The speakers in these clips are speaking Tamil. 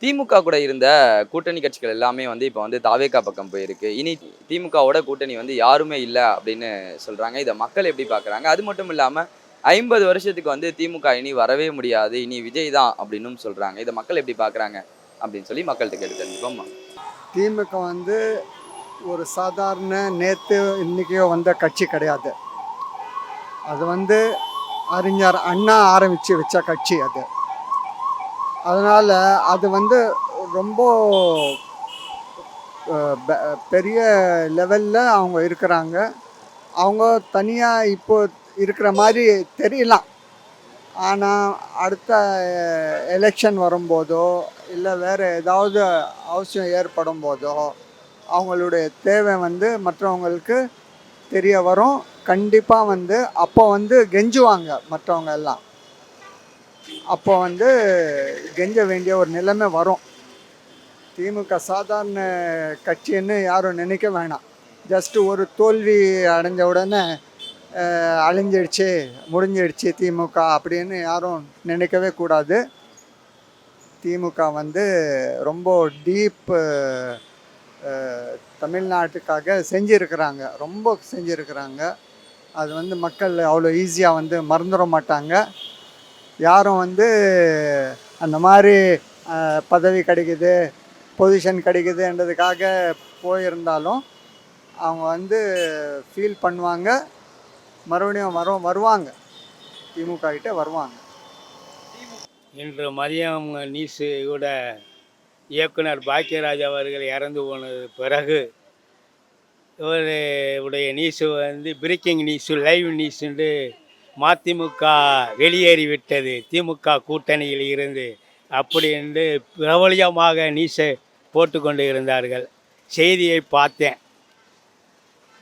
திமுக கூட இருந்த கூட்டணி கட்சிகள் எல்லாமே வந்து இப்போ வந்து தாவேகா பக்கம் போயிருக்கு. இனி திமுகவோட கூட்டணி வந்து யாருமே இல்ல அப்படின்னு சொல்றாங்க. இத மக்கள் எப்படி பார்க்குறாங்க? அது மட்டும் இல்லாம 50 வருஷத்துக்கு வந்து திமுக இனி வரவே முடியாது. இனி விஜய் தான் அப்படின்னும் சொல்றாங்க. இத மக்கள் எப்படி பார்க்குறாங்க? அப்படின்னு சொல்லி மக்கள்ட்ட கேட்டு தெரிஞ்சுப்போம். திமுக வந்து ஒரு சாதாரண நேற்று இன்றைக்கியோ வந்த கட்சி கிடையாது. அது வந்து அறிஞர் அண்ணா ஆரம்பித்து வச்ச கட்சி அது. அதனால் அது வந்து ரொம்ப பெரிய லெவலில் அவங்க இருக்கிறாங்க. அவங்க தனியாக இப்போ இருக்கிற மாதிரி தெரியலாம். ஆனால் அடுத்த எலெக்ஷன் வரும்போதோ இல்லை வேறு ஏதாவது அவசியம் ஏற்படும் போதோ அவங்களுடைய தேவை வந்து மற்றவங்களுக்கு தெரிய வரும். கண்டிப்பாக வந்து அப்போ வந்து கெஞ்சுவாங்க மற்றவங்க எல்லாம். அப்போ வந்து கெஞ்ச வேண்டிய ஒரு நிலைமை வரும். திமுக சாதாரண கட்சின்னு யாரும் நினைக்க வேணாம். ஜஸ்ட்டு ஒரு தோல்வி அடைஞ்ச உடனே அழிஞ்சிடுச்சு முடிஞ்சிடுச்சு திமுக அப்படின்னு யாரும் நினைக்கவே கூடாது. திமுக வந்து ரொம்ப டீப் தமிழ்நாட்டுக்காக செஞ்சுருக்கிறாங்க, ரொம்ப செஞ்சுருக்கிறாங்க. அது வந்து மக்கள் அவ்வளோ ஈஸியாக வந்து மறந்துட மாட்டாங்க. யாரும் வந்து அந்த மாதிரி பதவி கிடைக்குது பொசிஷன் கிடைக்குதுன்றதுக்காக போயிருந்தாலும் அவங்க வந்து ஃபீல் பண்ணுவாங்க. மறுபடியும் வருவாங்க, திமுக கிட்டே வருவாங்க. இன்று மதியம் நியூஸோட இயக்குனர் பாக்கியராஜ் அவர்கள் இறந்து போனது பிறகு இவருடைய நியூஸு வந்து பிரேக்கிங் நியூஸு லைவ் நியூஸுண்டு மதிமுக வெளியேறிவிட்டது திமுக கூட்டணியில் இருந்து அப்படி என்று பிரபலியமாக நியூஸை போட்டு கொண்டு இருந்தார்கள். செய்தியை பார்த்தேன்.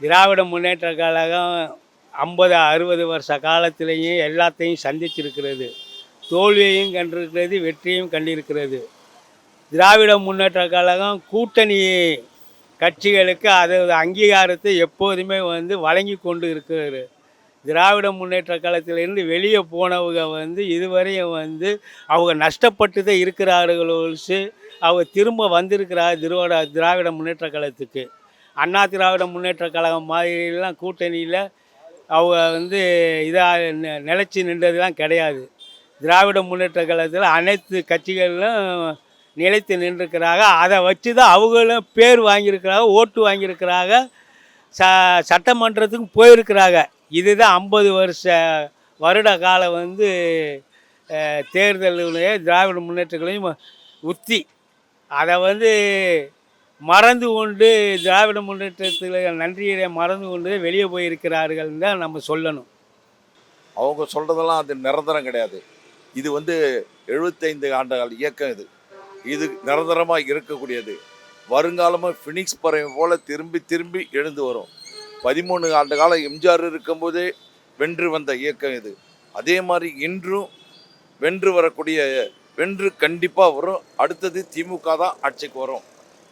திராவிட முன்னேற்ற கழகம் 50-60 வருஷ காலத்திலேயும் எல்லாத்தையும் சந்திச்சிருக்கிறது. தோல்வியையும் கண்டிருக்கிறது, வெற்றியும் கண்டிருக்கிறது. திராவிட முன்னேற்ற கழகம் கூட்டணி கட்சிகளுக்கு அதோட அங்கீகாரத்தை எப்போதுமே வந்து வழங்கி கொண்டு இருக்கிறது. திராவிட முன்னேற்ற கழகத்திலிருந்து வெளியே போனவங்க வந்து இதுவரையும் வந்து அவங்க நஷ்டப்பட்டு தான் இருக்கிறார்களோச்சு. அவங்க திரும்ப வந்திருக்கிறார் திராவிட முன்னேற்ற கழகத்துக்கு. அண்ணா திராவிட முன்னேற்ற கழகம் மாதிரிலாம் கூட்டணியில் அவங்க வந்து இதாக நிலச்சி நின்றதுலாம் கிடையாது. திராவிட முன்னேற்ற கழகத்தில் அனைத்து கட்சிகளிலும் நிலைத்து நின்றுருக்கிறாங்க. அதை வச்சு தான் அவங்களும் பேர் வாங்கியிருக்கிறாங்க, ஓட்டு வாங்கியிருக்கிறாங்க, சட்டமன்றத்துக்கு போயிருக்கிறாங்க. இதுதான் 50 வருட காலம் வந்து தேர்தலுடைய திராவிட முன்னேற்றங்களையும் உத்தி. அதை வந்து மறந்து கொண்டு திராவிட முன்னேற்றத்தில் நன்றியை மறந்து கொண்டு வெளியே போயிருக்கிறார்கள் தான் நம்ம சொல்லணும். அவங்க சொல்கிறதெல்லாம் அது நிரந்தரம் கிடையாது. இது வந்து 75 ஆண்டுகள் இயக்கம். இது நிரந்தரமாக இருக்கக்கூடியது. வருங்காலமாக ஃபினிக்ஸ் பறவை போல் திரும்பி திரும்பி எழுந்து வரும். 13 ஆண்டு காலம் எம்ஜிஆர் இருக்கும்போதே வென்று வந்த இயக்கம் இது. அதே மாதிரி இன்றும் வென்று கண்டிப்பாக வரும். அடுத்தது திமுக தான் ஆட்சிக்கு வரும்.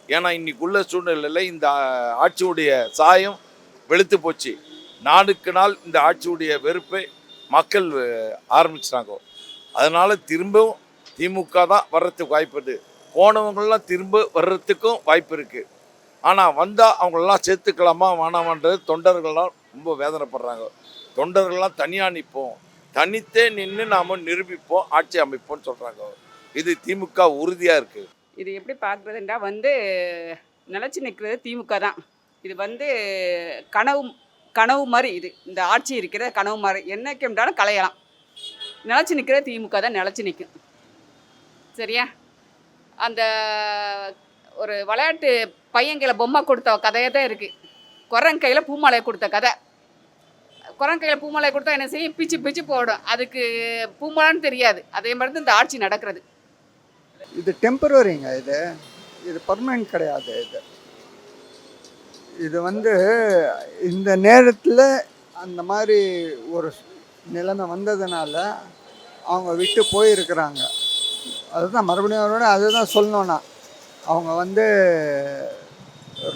ஏன்னா இன்னைக்குள்ள சூழ்நிலையில் இந்த ஆட்சியுடைய சாயம் வெளுத்து போச்சு. நாளுக்கு நாள் இந்த ஆட்சியுடைய வெறுப்பை மக்கள் ஆரம்பிச்சிட்டாங்க. அதனால் திரும்பவும் திமுக தான் வர்றதுக்கு வாய்ப்பு இருக்குது. போனவங்களாம் திரும்ப வர்றதுக்கும் வாய்ப்பு இருக்குது. ஆனால் வந்தால் அவங்களெல்லாம் சேர்த்துக்கலாமா வேணாமான்றது தொண்டர்கள்லாம் ரொம்ப வேதனைப்படுறாங்க. தொண்டர்கள்லாம் தனியாக நிற்போம், தனித்தே நின்று நாம் நிரூபிப்போம், ஆட்சி அமைப்போம்னு சொல்கிறாங்க. இது திமுக உறுதியாக இருக்குது. இது எப்படி பார்க்குறதுன்றா வந்து நிலச்சி நிற்கிறது திமுக தான். இது வந்து கனவு மாதிரி. இந்த ஆட்சி இருக்கிற கனவு மாதிரி என்னைக்கு என்றாலும் கலையலாம். நிலச்சி நிற்கிறது திமுக தான் நிலச்சி நிற்கும். சரியா? அந்த ஒரு விளையாட்டு பையன் பொம்மை கொடுத்த கதையாக தான் இருக்குது. குரங்கு கையில் பூமாலையை கொடுத்த கதை. குரங்கு கையில் பூமாலையை கொடுத்தா என்ன செய்யும்? பிச்சு பிச்சு போடும். அதுக்கு பூமாலான்னு தெரியாது. அதே மாதிரி தான் இந்த ஆட்சி நடக்கிறது. இது டெம்பரரிங்க. இது பர்மனெண்ட் கிடையாது. இது வந்து இந்த நேரத்தில் அந்த மாதிரி ஒரு நிலைமை வந்ததுனால அவங்க விட்டு போயிருக்கிறாங்க. அதுதான் மறுபடியும் அதுதான் சொல்லணுன்னா அவங்க வந்து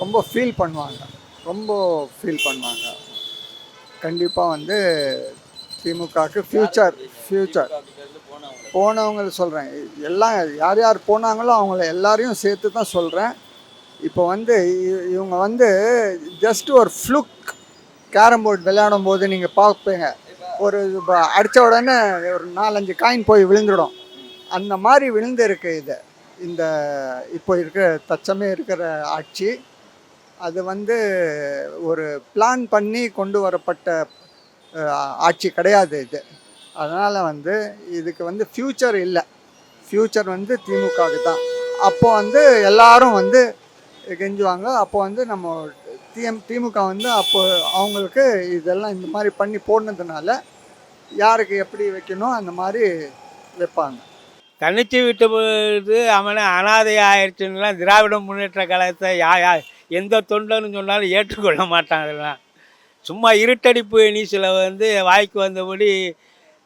ரொம்ப ஃபீல் பண்ணுவாங்க. கண்டிப்பாக வந்து திமுகவுக்கு ஃப்யூச்சர் போனவங்க சொல்கிறேன், எல்லாம் யார் யார் போனாங்களோ அவங்கள எல்லாரையும் சேர்த்து தான் சொல்கிறேன். இப்போ வந்து இவங்க வந்து ஜஸ்ட் ஒரு ஃப்ளூக் கேரம் போர்டு விளையாடும் போது நீங்கள் பார்ப்பீங்க, ஒரு அடித்த உடனே ஒரு 4-5 காயின் போய் விழுந்துடும். அந்த மாதிரி விழுந்து இருக்கு இது. இந்த இப்போ இருக்கிற தற்சமயம் இருக்கிற ஆட்சி அது வந்து ஒரு பிளான் பண்ணி கொண்டு வரப்பட்ட ஆட்சி கிடையாது இது. அதனால் வந்து இதுக்கு வந்து ஃப்யூச்சர் இல்லை. ஃப்யூச்சர் வந்து திமுகவுக்கு தான். அப்போ வந்து எல்லாரும் வந்து கெஞ்சுவாங்க. அப்போ வந்து நம்ம திமுக வந்து அப்போ அவங்களுக்கு இதெல்லாம் இந்த மாதிரி பண்ணி போடுனதுனால யாருக்கு எப்படி வைக்கணும் அந்த மாதிரி வைப்பாங்க. தனிச்சு விட்டு போது அவனை அனாதை ஆயிடுச்சுன்னா திராவிட முன்னேற்ற கழகத்தை எந்த தொண்டன்னு சொன்னாலும் ஏற்றுக்கொள்ள மாட்டாங்க. அதெல்லாம் சும்மா இருட்டடிப்பு நியூஸில் வந்து வாய்க்கு வந்தபடி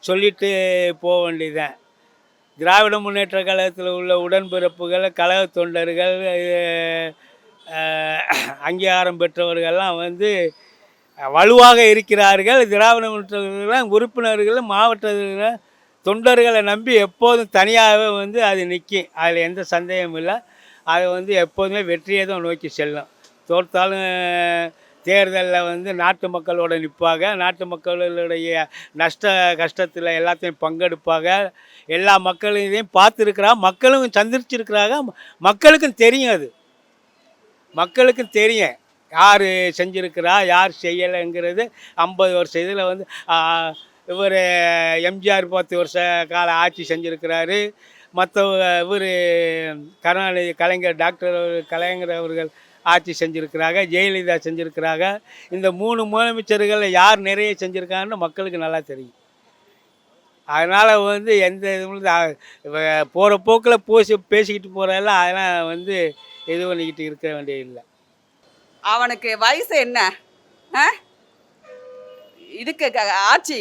சொல்லிட்டு போக வேண்டியதுதான். திராவிட முன்னேற்ற கழகத்தில் உள்ள உடன்பிறப்புகள், கழக தொண்டர்கள், அங்கீகாரம் பெற்றவர்கள்லாம் வந்து வலுவாக இருக்கிறார்கள். திராவிட முன்னேற்ற உறுப்பினர்கள், மாவட்ட தொண்டர்களை நம்பி எப்போதும் தனியாகவே வந்து அது நிற்கும். அதில் எந்த சந்தேகமும் இல்லை. அது வந்து எப்போதுமே வெற்றியை தான் நோக்கி செல்லும். தோற்றாலும் தேர்தலில் வந்து நாட்டு மக்களோட நிற்பாங்க. நாட்டு மக்களுடைய கஷ்டத்தில் எல்லாத்தையும் பங்கெடுப்பாங்க. எல்லா மக்களையும் பார்த்துருக்குறாங்க, மக்களும் சந்திச்சிருக்கிறாங்க. மக்களுக்கும் தெரியும், அது மக்களுக்கும் தெரியும் யார் செஞ்சுருக்கிறா யார் செய்யலைங்கிறது. 50 வருஷம் இதில் வந்து இவர் எம்ஜிஆர் 10 வருஷ கால ஆட்சி செஞ்சுருக்கிறாரு. மற்ற இவர் கருணாநிதி, கலைஞர், டாக்டர் கலைஞர் அவர்கள் ஆட்சி செஞ்சுருக்கிறாங்க. ஜெயலலிதா செஞ்சுருக்கிறாங்க. இந்த 3 முதலமைச்சர்கள் யார் நிறைய செஞ்சுருக்காங்கன்னு மக்களுக்கு நல்லா தெரியும். அதனால் வந்து எந்த இதுவும் போகிற போக்கில் பேசிக்கிட்டு போகிறதெல்லாம் அதெல்லாம் வந்து இது பண்ணிக்கிட்டு இருக்க வேண்டியதில்லை. அவனுக்கு வயசு என்ன? இதுக்கு ஆட்சி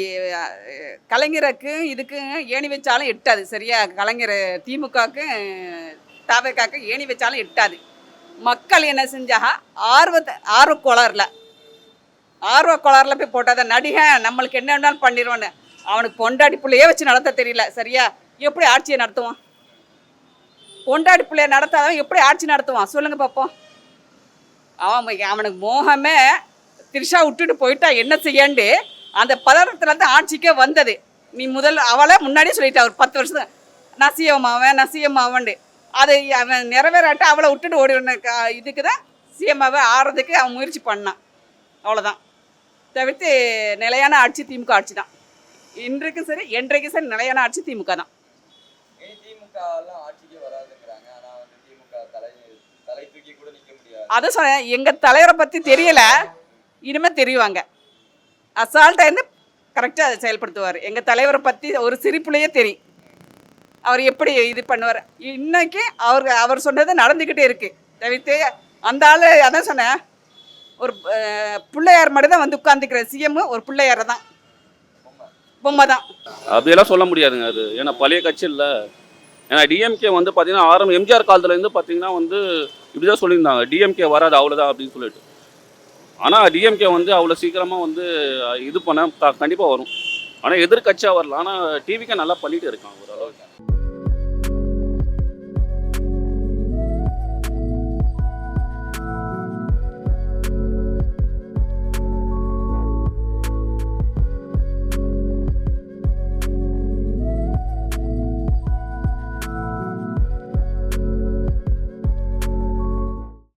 கலைஞருக்கு இதுக்கும் ஏணி வச்சாலும் எட்டாது. சரியா? கலைஞர் திமுகவுக்கு தவேகாக்கு ஏணி வச்சாலும் எட்டாது. மக்கள் என்ன செஞ்சா ஆர்வக்கோளாறில் போய் போட்டாத நடிகை நம்மளுக்கு என்ன வேணாலும் பண்ணிடுவான்னு. அவனுக்கு பொண்டாடி பிள்ளையே வச்சு நடத்த தெரியல. சரியா? எப்படி ஆட்சியை நடத்துவான்? பொண்டாடி பிள்ளைய நடத்தாதான் எப்படி ஆட்சி நடத்துவான் சொல்லுங்க பார்ப்போம். அவனுக்கு மோகமே திரிஷா விட்டுட்டு போயிட்டா என்ன செய்யாண்டு அந்த பதட்டத்துலேருந்து ஆட்சிக்கே வந்தது. நீ அவளை முன்னாடியே சொல்லிட்டா ஒரு 10 வருஷம் நான் சிஎம் ஆவேன்ண்டு. அது அவன் நிறைவேறாட்ட அவளை விட்டுட்டு ஓடி இதுக்கு தான் சிஎம்மாவை ஆடுறதுக்கு அவன் முயற்சி பண்ணான். அவ்வளோதான். தவிர்த்து நிலையான ஆட்சி திமுக ஆட்சி தான். இன்றைக்கும் சரி என்றைக்கும் சரி நிலையான ஆட்சி திமுக தான். அதை சொன்னேன், எங்கள் தலைவரை பற்றி தெரியல, இனிமேல் தெரியுவாங்க. அசால்ட்டாக இருந்து கரெக்டாக அதை செயல்படுத்துவார். எங்கள் தலைவரை பற்றி ஒரு சிரிப்புலையே தெரியும் அவர் எப்படி இது பண்ணுவார். இன்னைக்கு அவர் சொன்னது நடந்துக்கிட்டே இருக்குது. தவிர்த்து அந்த ஆள் அதான் சொன்னேன், ஒரு பிள்ளையார் மட்டும் தான் வந்து உட்காந்துக்கிற சிஎம் ஒரு பிள்ளையாரை தான், பொம்மை தான். அப்படியெல்லாம் சொல்ல முடியாதுங்க. அது ஏன்னா பழைய கட்சி இல்லை. ஏன்னா டிஎம்கே வந்து பார்த்தீங்கன்னா எம்ஜிஆர் காலத்துலேருந்து பார்த்தீங்கன்னா வந்து இப்படி தான் சொல்லியிருந்தாங்க, டிஎம்கே வராது அவ்வளோதான் அப்படின்னு சொல்லிட்டு. ஆனால் டிஎம்கே வந்து அவ்வளோ சீக்கிரமாக வந்து இது பண்ண கண்டிப்பாக வரும். ஆனால் எதிர்கட்சியாக வரலாம். ஆனால் டிவிக்கே நல்லா பண்ணிட்டு இருக்காங்க ஓரளவுக்கு.